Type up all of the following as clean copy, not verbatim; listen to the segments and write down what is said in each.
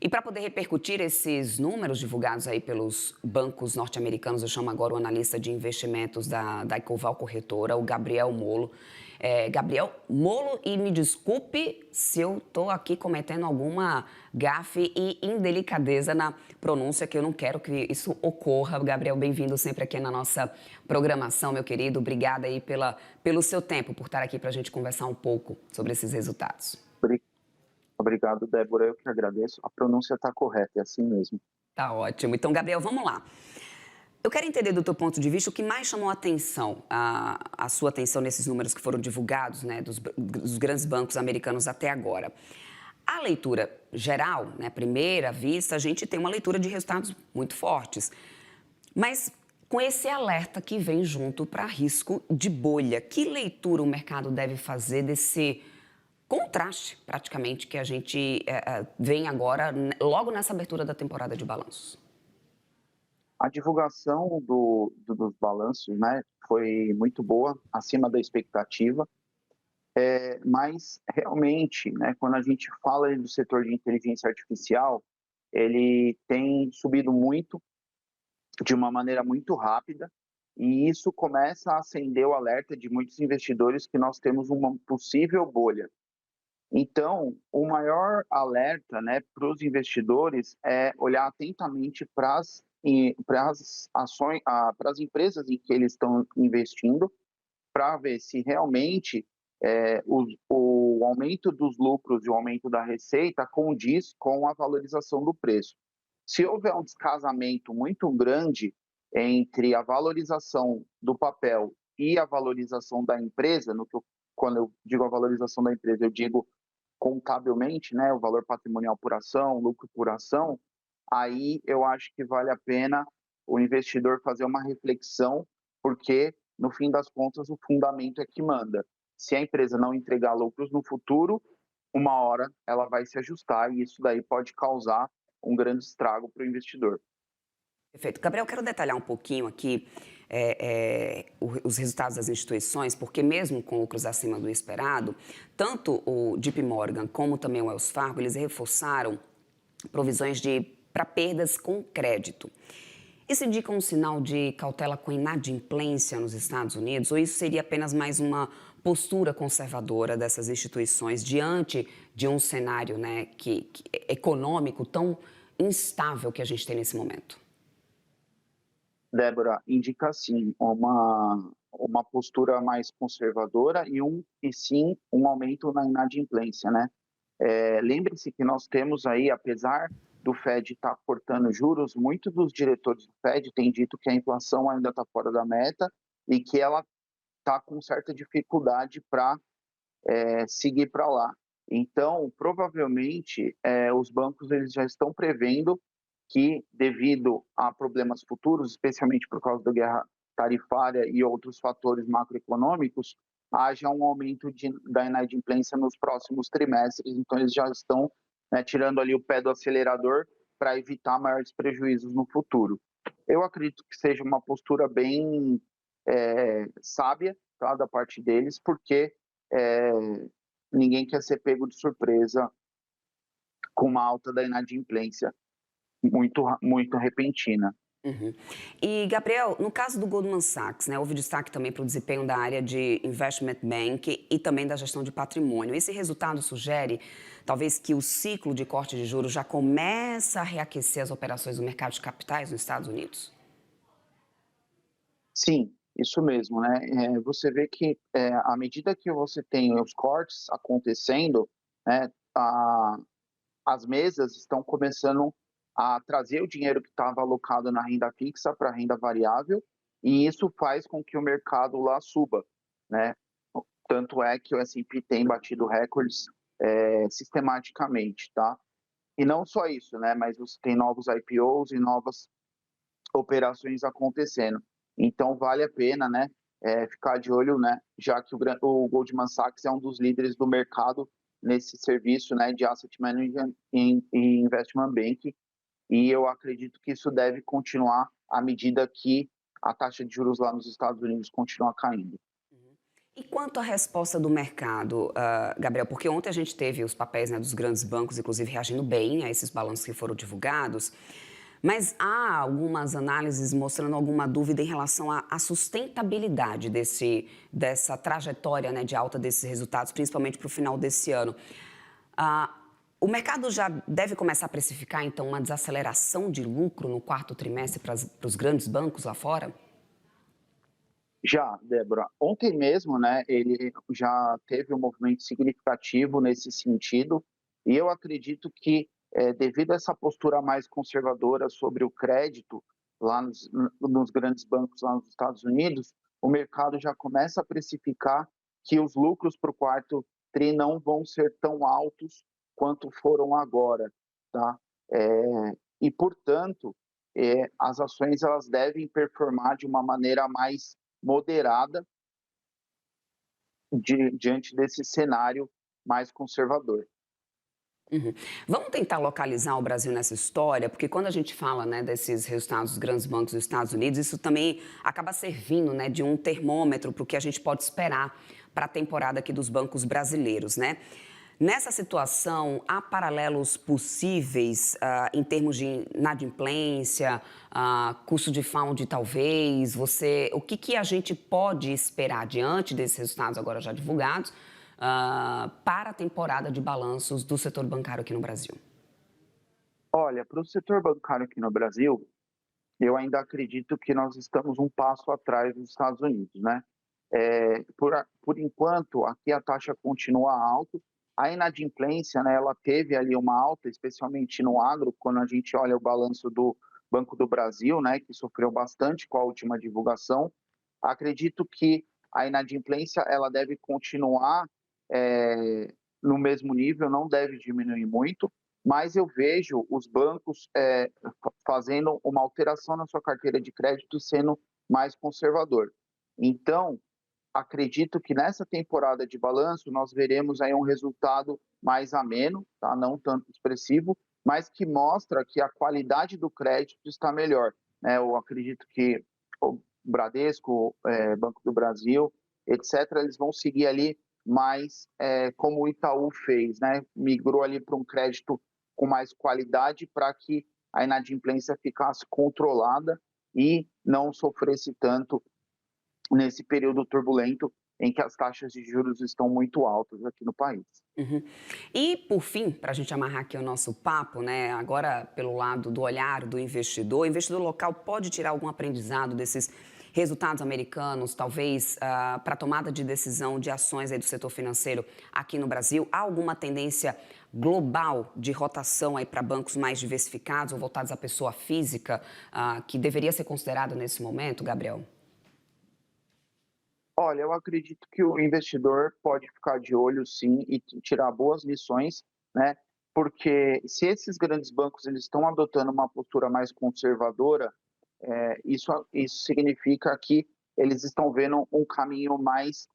E para poder repercutir esses números divulgados aí pelos bancos norte-americanos, eu chamo agora o analista de investimentos da Ecoval Corretora, o Gabriel Molo. Gabriel Molo, e me desculpe se eu estou aqui cometendo alguma gafe e indelicadeza na pronúncia, que eu não quero que isso ocorra. Gabriel, bem-vindo sempre aqui na nossa programação, meu querido. Obrigada aí pelo seu tempo, por estar aqui para a gente conversar um pouco sobre esses resultados. Obri- Obrigado, Débora. Eu que agradeço. A pronúncia está correta, é assim mesmo. Tá ótimo. Então, Gabriel, vamos lá. Eu quero entender do teu ponto de vista o que mais chamou a sua atenção nesses números que foram divulgados, né, dos grandes bancos americanos até agora. A leitura geral, né, primeira vista, a gente tem uma leitura de resultados muito fortes, mas com esse alerta que vem junto para risco de bolha, que leitura o mercado deve fazer desse contraste, praticamente, que a gente vem agora, logo nessa abertura da temporada de balanços? A divulgação dos balanços, né, foi muito boa, acima da expectativa, mas realmente, né, quando a gente fala do setor de inteligência artificial, ele tem subido muito, de uma maneira muito rápida, e isso começa a acender o alerta de muitos investidores que nós temos uma possível bolha. Então, o maior alerta, né, para os investidores é olhar atentamente para as ações, para as empresas em que eles estão investindo, para ver se realmente o aumento dos lucros e o aumento da receita condiz com a valorização do preço. Se houver um descasamento muito grande entre a valorização do papel e a valorização da empresa, quando eu digo a valorização da empresa, eu digo contabilmente, né, o valor patrimonial por ação, lucro por ação, aí eu acho que vale a pena o investidor fazer uma reflexão, porque no fim das contas o fundamento é que manda. Se a empresa não entregar lucros no futuro, uma hora ela vai se ajustar e isso daí pode causar um grande estrago para o investidor. Perfeito. Gabriel, quero detalhar um pouquinho aqui os resultados das instituições, porque mesmo com lucros acima do esperado, tanto o JP Morgan como também o Wells Fargo, eles reforçaram provisões para perdas com crédito. Isso indica um sinal de cautela com inadimplência nos Estados Unidos, ou isso seria apenas mais uma postura conservadora dessas instituições diante de um cenário, né, econômico tão instável que a gente tem nesse momento? Débora, indica sim uma postura mais conservadora e sim um aumento na inadimplência, né? Lembre-se que nós temos aí, apesar do Fed estar cortando juros, muitos dos diretores do Fed têm dito que a inflação ainda está fora da meta e que ela está com certa dificuldade para seguir para lá. Então, provavelmente, os bancos eles já estão prevendo que, devido a problemas futuros, especialmente por causa da guerra tarifária e outros fatores macroeconômicos, haja um aumento da inadimplência nos próximos trimestres. Então, eles já estão, né, tirando ali o pé do acelerador para evitar maiores prejuízos no futuro. Eu acredito que seja uma postura bem sábia, tá, da parte deles, porque é, ninguém quer ser pego de surpresa com uma alta da inadimplência muito repentina. Uhum. E, Gabriel, no caso do Goldman Sachs, né, houve destaque também para o desempenho da área de Investment Bank e também da gestão de patrimônio. Esse resultado sugere, talvez, que o ciclo de corte de juros já começa a reaquecer as operações do mercado de capitais nos Estados Unidos? Sim, isso mesmo, né? Você vê que à medida que você tem os cortes acontecendo, né, a, as mesas estão começando a trazer o dinheiro que estava alocado na renda fixa para a renda variável, e isso faz com que o mercado lá suba, né? Tanto é que o S&P tem batido recordes sistematicamente, tá? E não só isso, né? Mas você tem novos IPOs e novas operações acontecendo. Então vale a pena, né? Ficar de olho, né? Já que o Goldman Sachs é um dos líderes do mercado nesse serviço, né? De asset management e investment banking. E eu acredito que isso deve continuar à medida que a taxa de juros lá nos Estados Unidos continua caindo. E quanto à resposta do mercado, Gabriel, porque ontem a gente teve os papéis, né, dos grandes bancos, inclusive, reagindo bem a esses balanços que foram divulgados, mas há algumas análises mostrando alguma dúvida em relação à sustentabilidade dessa trajetória, né, de alta desses resultados, principalmente para o final desse ano. Ah, o mercado já deve começar a precificar, então, uma desaceleração de lucro no quarto trimestre para os grandes bancos lá fora? Já, Débora, ontem mesmo, né, ele já teve um movimento significativo nesse sentido, e eu acredito que, devido a essa postura mais conservadora sobre o crédito lá nos grandes bancos lá nos Estados Unidos, o mercado já começa a precificar que os lucros para o quarto tri não vão ser tão altos quanto foram agora, tá? E, portanto, as ações elas devem performar de uma maneira mais moderada diante desse cenário mais conservador. Uhum. Vamos tentar localizar o Brasil nessa história, porque quando a gente fala, né, desses resultados dos grandes bancos dos Estados Unidos, isso também acaba servindo, né, de um termômetro para o que a gente pode esperar para a temporada aqui dos bancos brasileiros, né? Nessa situação, há paralelos possíveis em termos de inadimplência, custo de funde, talvez? O que a gente pode esperar diante desses resultados agora já divulgados? Para a temporada de balanços do setor bancário aqui no Brasil? Olha, para o setor bancário aqui no Brasil, eu ainda acredito que nós estamos um passo atrás dos Estados Unidos, né? Por enquanto, aqui a taxa continua alta, a inadimplência, né, ela teve ali uma alta, especialmente no agro, quando a gente olha o balanço do Banco do Brasil, né, que sofreu bastante com a última divulgação. Acredito que a inadimplência ela deve continuar no mesmo nível, não deve diminuir muito, mas eu vejo os bancos fazendo uma alteração na sua carteira de crédito, sendo mais conservador. Então, acredito que nessa temporada de balanço nós veremos aí um resultado mais ameno, tá? Não tanto expressivo, mas que mostra que a qualidade do crédito está melhor, né? Eu acredito que o Bradesco, Banco do Brasil, etc., eles vão seguir ali mais como o Itaú fez, né? Migrou ali para um crédito com mais qualidade para que a inadimplência ficasse controlada e não sofresse tanto nesse período turbulento em que as taxas de juros estão muito altas aqui no país. Uhum. E, por fim, para a gente amarrar aqui o nosso papo, né, agora pelo lado do olhar do investidor, o investidor local pode tirar algum aprendizado desses resultados americanos, talvez para a tomada de decisão de ações aí do setor financeiro aqui no Brasil? Há alguma tendência global de rotação aí para bancos mais diversificados ou voltados à pessoa física que deveria ser considerado nesse momento, Gabriel? Olha, eu acredito que o investidor pode ficar de olho sim e tirar boas lições, né? Porque se esses grandes bancos eles estão adotando uma postura mais conservadora, isso significa que eles estão vendo um caminho mais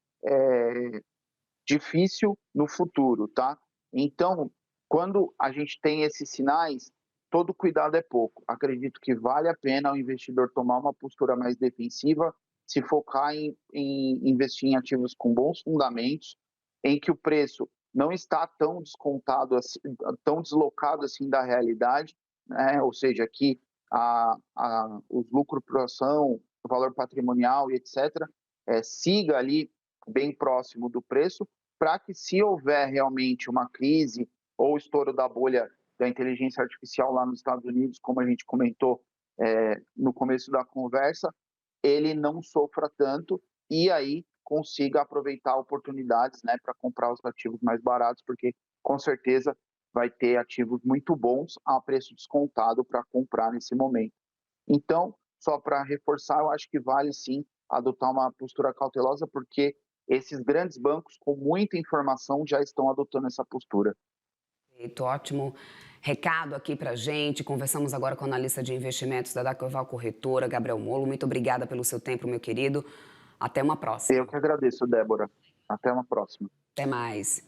difícil no futuro, tá? Então, quando a gente tem esses sinais, todo cuidado é pouco. Acredito que vale a pena o investidor tomar uma postura mais defensiva, se focar em investir em ativos com bons fundamentos, em que o preço não está tão descontado, assim, tão deslocado assim da realidade, né? Ou seja, que os lucros por ação, o valor patrimonial e etc., siga ali bem próximo do preço, para que se houver realmente uma crise ou estouro da bolha da inteligência artificial lá nos Estados Unidos, como a gente comentou no começo da conversa, ele não sofra tanto e aí consiga aproveitar oportunidades, né, para comprar os ativos mais baratos, porque com certeza vai ter ativos muito bons a preço descontado para comprar nesse momento. Então, só para reforçar, eu acho que vale sim adotar uma postura cautelosa, porque esses grandes bancos, com muita informação, já estão adotando essa postura. Perfeito, ótimo recado aqui para gente. Conversamos agora com o analista de investimentos da Dacoval Corretora, Gabriel Molo. Muito obrigada pelo seu tempo, meu querido. Até uma Eu próxima. que agradeço, Débora. Até uma próxima. Até mais.